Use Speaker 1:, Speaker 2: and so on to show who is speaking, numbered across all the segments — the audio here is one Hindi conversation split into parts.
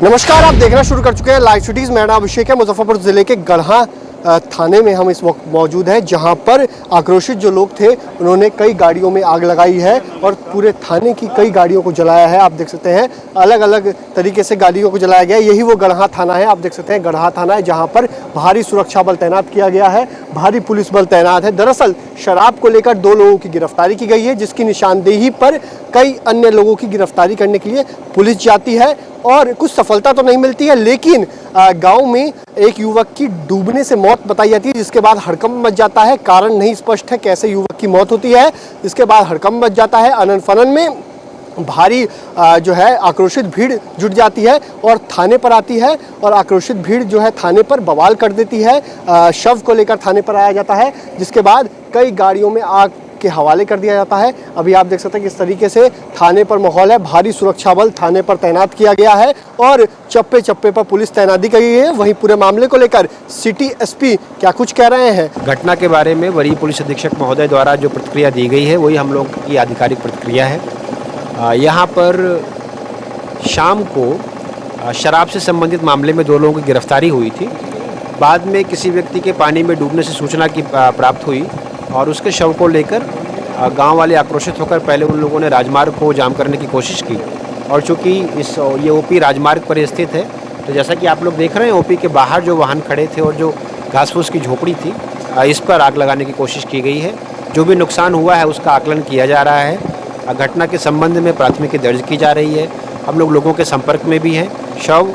Speaker 1: नमस्कार, आप देखना शुरू कर चुके हैं लाइव सिटीज। मेरा नाम अभिषेक है। मुजफ्फरपुर जिले के गढ़ा थाने में हम इस वक्त मौजूद हैं, जहां पर आक्रोशित जो लोग थे उन्होंने कई गाड़ियों में आग लगाई है और पूरे थाने की कई गाड़ियों को जलाया है। आप देख सकते हैं अलग अलग तरीके से गाड़ियों को जलाया गया। यही वो गढ़ा थाना है। आप देख सकते हैं गढ़ा थाना है, जहां पर भारी सुरक्षा बल तैनात किया गया है, भारी पुलिस बल तैनात है। दरअसल शराब को लेकर 2 लोगों की गिरफ्तारी की गई है, जिसकी निशानदेही पर कई अन्य लोगों की गिरफ्तारी करने के लिए पुलिस जाती है और कुछ सफलता तो नहीं मिलती है, लेकिन गांव में एक युवक की डूबने से मौत बताई जाती है, जिसके बाद हड़कंप मच जाता है। कारण नहीं स्पष्ट है कैसे युवक की मौत होती है। इसके बाद हड़कंप मच जाता है। अनन फनन में भारी जो है आक्रोशित भीड़ जुट जाती है और थाने पर आती है और आक्रोशित भीड़ जो है थाने पर बवाल कर देती है। शव को लेकर थाने पर आया जाता है, जिसके बाद कई गाड़ियों में आग के हवाले कर दिया जाता है। अभी आप देख सकते हैं किस तरीके से थाने पर माहौल है। भारी सुरक्षा बल थाने पर तैनात किया गया है और चप्पे चप्पे पर पुलिस तैनाती की गई है। वहीं पूरे मामले को लेकर सिटी एसपी क्या कुछ कह रहे हैं।
Speaker 2: घटना के बारे में वरीय पुलिस अधीक्षक महोदय द्वारा जो प्रतिक्रिया दी गई है वही हम लोग की आधिकारिक प्रतिक्रिया है। यहाँ पर शाम को शराब से संबंधित मामले में 2 लोगों की गिरफ्तारी हुई थी। बाद में किसी व्यक्ति के पानी में डूबने से सूचना की प्राप्त हुई और उसके शव को लेकर गांव वाले आक्रोशित होकर पहले उन लोगों ने राजमार्ग को जाम करने की कोशिश की। और चूँकि ये ओपी राजमार्ग पर स्थित है, तो जैसा कि आप लोग देख रहे हैं ओपी के बाहर जो वाहन खड़े थे और जो घास फूस की झोपड़ी थी, इस पर आग लगाने की कोशिश की गई है। जो भी नुकसान हुआ है उसका आकलन किया जा रहा है। घटना के संबंध में प्राथमिकी दर्ज की जा रही है। हम लोगों के संपर्क में भी हैं। शव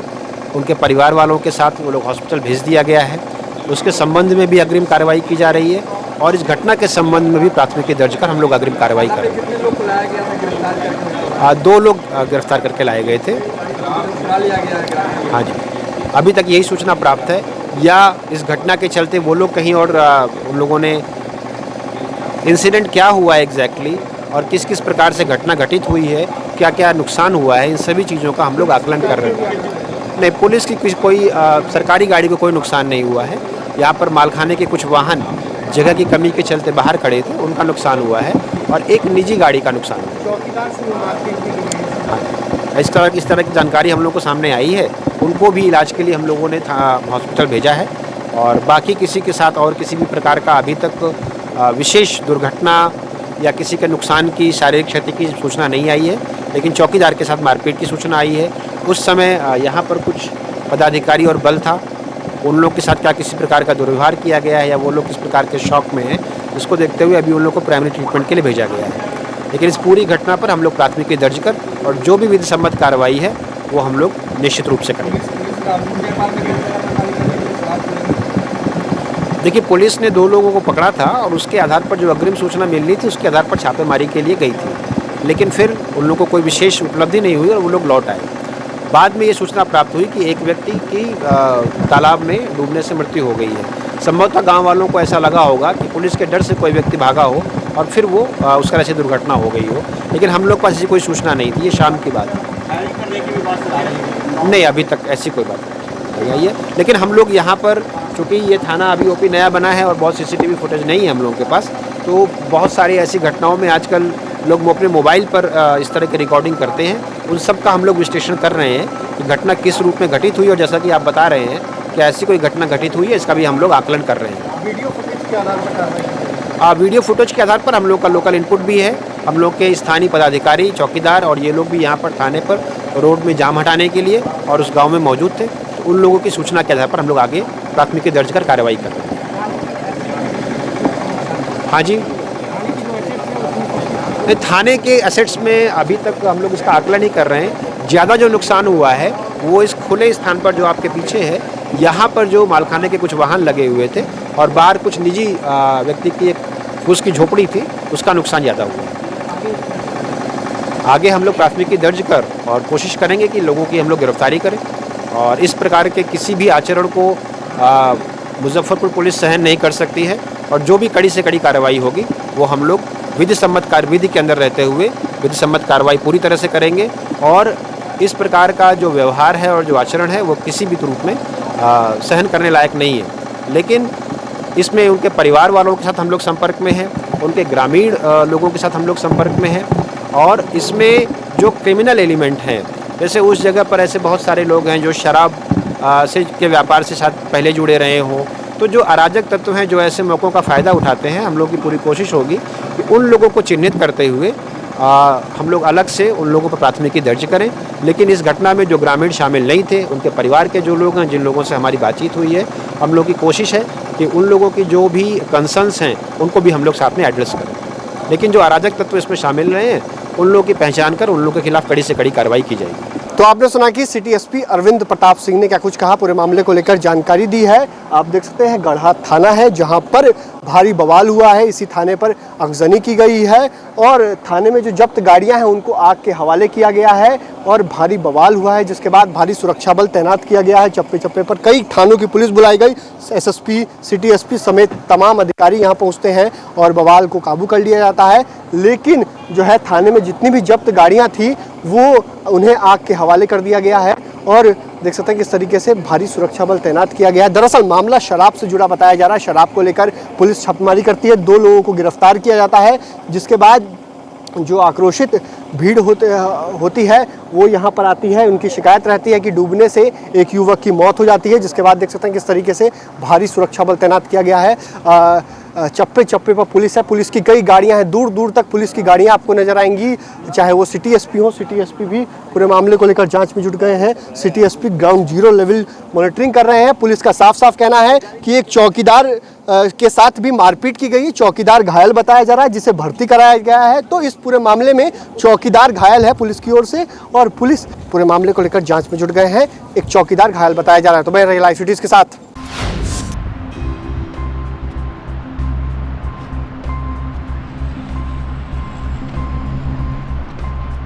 Speaker 2: उनके परिवार वालों के साथ वो लोग हॉस्पिटल भेज दिया गया है। उसके संबंध में भी अग्रिम कार्रवाई की जा रही है और इस घटना के संबंध में भी प्राथमिकी दर्ज कर हम लोग अग्रिम कार्रवाई करेंगे। 2 लोग गिरफ्तार करके लाए गए थे। हाँ जी, अभी तक यही सूचना प्राप्त है, या इस घटना के चलते वो लोग कहीं और उन लोगों ने इंसिडेंट क्या हुआ है एग्जैक्टली और किस किस प्रकार से घटना घटित हुई है, क्या क्या नुकसान हुआ है, इन सभी चीज़ों का हम लोग आकलन कर रहे हैं। नहीं, पुलिस की कोई सरकारी गाड़ी को कोई नुकसान नहीं हुआ है। यहाँ पर मालखाने के कुछ वाहन जगह की कमी के चलते बाहर खड़े थे, उनका नुकसान हुआ है और एक निजी गाड़ी का नुकसान हुआ है। इस तरह की जानकारी हम लोग को सामने आई है। उनको भी इलाज के लिए हम लोगों ने हॉस्पिटल भेजा है और बाकी किसी के साथ और किसी भी प्रकार का अभी तक विशेष दुर्घटना या किसी के नुकसान की शारीरिक क्षति की सूचना नहीं आई है। लेकिन चौकीदार के साथ मारपीट की सूचना आई है। उस समय यहाँ पर कुछ पदाधिकारी और बल था, उन लोग के साथ क्या किसी प्रकार का दुर्व्यवहार किया गया है या वो लोग किस प्रकार के शौक में हैं, इसको देखते हुए अभी उन लोग को प्राइमरी ट्रीटमेंट के लिए भेजा गया है। लेकिन इस पूरी घटना पर हम लोग प्राथमिकी दर्ज कर और जो भी विधि सम्मत कार्रवाई है वो हम लोग निश्चित रूप से करेंगे। देखिए, पुलिस ने 2 लोगों को पकड़ा था और उसके आधार पर जो अग्रिम सूचना मिलनी थी उसके आधार पर छापेमारी के लिए गई थी, लेकिन फिर उन लोगों को कोई विशेष उपलब्धि नहीं हुई और वो लोग लौट आए। बाद में ये सूचना प्राप्त हुई कि एक व्यक्ति की तालाब में डूबने से मृत्यु हो गई है। संभवतः गांव वालों को ऐसा लगा होगा कि पुलिस के डर से कोई व्यक्ति भागा हो और फिर वो उसका ऐसी दुर्घटना हो गई हो, लेकिन हम लोग के पास ऐसी कोई सूचना नहीं थी। ये शाम की बात है। नहीं, अभी तक ऐसी कोई बात नहीं है। लेकिन हम लोग यहाँ पर चूँकि ये थाना अभी ओपी नया बना है और बहुत CCTV फुटेज नहीं है हम लोगों के पास, तो बहुत सारी ऐसी घटनाओं में आजकल लोग अपने मोबाइल पर इस तरह की रिकॉर्डिंग करते हैं। उन सब का हम लोग विश्लेषण कर रहे हैं कि घटना किस रूप में घटित हुई और जैसा कि आप बता रहे हैं कि ऐसी कोई घटना घटित हुई है, इसका भी हम लोग आकलन कर रहे हैं। वीडियो फुटेज के आधार पर हम लोग का लोकल इनपुट भी है। हम लोग के स्थानीय पदाधिकारी, चौकीदार और ये लोग भी यहाँ पर थाने पर रोड में जाम हटाने के लिए और उस गाँव में मौजूद थे। तो उन लोगों की सूचना के आधार पर हम लोग आगे प्राथमिकी दर्ज कर कार्रवाई कर रहे हैं। हाँ जी, थाने के एसेट्स में अभी तक हम लोग इसका आकलन ही कर रहे हैं। ज़्यादा जो नुकसान हुआ है वो इस खुले स्थान पर जो आपके पीछे है, यहाँ पर जो मालखाने के कुछ वाहन लगे हुए थे और बाहर कुछ निजी व्यक्ति की एक उसकी झोपड़ी थी, उसका नुकसान ज़्यादा हुआ। आगे हम लोग प्राथमिकी दर्ज कर और कोशिश करेंगे कि लोगों की हम लोग गिरफ्तारी करें और इस प्रकार के किसी भी आचरण को मुजफ्फरपुर पुलिस सहन नहीं कर सकती है और जो भी कड़ी से कड़ी कार्रवाई होगी वो हम लोग विधि सम्मत कार्यविधि के अंदर रहते हुए विधि सम्मत कार्रवाई पूरी तरह से करेंगे। और इस प्रकार का जो व्यवहार है और जो आचरण है वो किसी भी रूप में सहन करने लायक नहीं है। लेकिन इसमें उनके परिवार वालों के साथ हम लोग संपर्क में हैं, उनके ग्रामीण लोगों के साथ हम लोग संपर्क में हैं और इसमें जो क्रिमिनल एलिमेंट हैं जैसे उस जगह पर ऐसे बहुत सारे लोग हैं जो शराब से के व्यापार से शायद पहले जुड़े रहे हों। तो जो अराजक तत्व हैं जो ऐसे मौक़ों का फ़ायदा उठाते हैं, हम लोग की पूरी कोशिश होगी कि उन लोगों को चिन्हित करते हुए हम लोग अलग से उन लोगों पर प्राथमिकी दर्ज करें। लेकिन इस घटना में जो ग्रामीण शामिल नहीं थे, उनके परिवार के जो लोग हैं, जिन लोगों से हमारी बातचीत हुई है, हम लोग की कोशिश है कि उन लोगों की जो भी कंसर्न्स हैं उनको भी हम लोग साथ में एड्रेस करें। लेकिन जो अराजक तत्व इसमें शामिल रहे हैं, उन लोगों की पहचान कर उन लोगों के खिलाफ कड़ी से कड़ी कार्रवाई की जाएगी।
Speaker 1: तो आपने सुना कि सिटी एसपी अरविंद प्रताप सिंह ने क्या कुछ कहा, पूरे मामले को लेकर जानकारी दी है। आप देख सकते हैं गढ़ा थाना है जहां पर भारी बवाल हुआ है, इसी थाने पर आगजनी की गई है और थाने में जो जब्त गाड़ियां हैं उनको आग के हवाले किया गया है और भारी बवाल हुआ है, जिसके बाद भारी सुरक्षा बल तैनात किया गया है। चप्पे चप्पे पर कई थानों की पुलिस बुलाई गई, एसएसपी, सिटी एसपी समेत तमाम अधिकारी यहां पहुंचते हैं और बवाल को काबू कर लिया जाता है। लेकिन जो है थाने में जितनी भी जब्त गाड़ियां थी वो उन्हें आग के हवाले कर दिया गया है और देख सकते हैं किस तरीके से भारी सुरक्षा बल तैनात किया गया है। दरअसल मामला शराब से जुड़ा बताया जा रहा है। शराब को लेकर पुलिस छापेमारी करती है, 2 लोगों को गिरफ्तार किया जाता है, जिसके बाद जो आक्रोशित भीड़ होती है वो यहाँ पर आती है। उनकी शिकायत रहती है कि डूबने से एक युवक की मौत हो जाती है, जिसके बाद देख सकते हैं किस तरीके से भारी सुरक्षा बल तैनात किया गया है। चप्पे चप्पे पर पुलिस है, पुलिस की कई गाड़ियां हैं, दूर दूर तक पुलिस की गाड़ियां आपको नजर आएंगी, चाहे वो सिटी एसपी हो। सिटी एसपी भी पूरे मामले को लेकर जांच में जुट गए हैं। City SP ground zero level monitoring कर रहे हैं। पुलिस का साफ साफ कहना है कि एक चौकीदार के साथ भी मारपीट की गई, चौकीदार घायल बताया जा रहा है, जिसे भर्ती कराया गया है। तो इस पूरे मामले में चौकीदार घायल है पुलिस की ओर से और पुलिस पूरे मामले को लेकर जांच में जुट गए हैं। एक चौकीदार घायल बताया जा रहा है। तो मैं लाइव सिटीज के साथ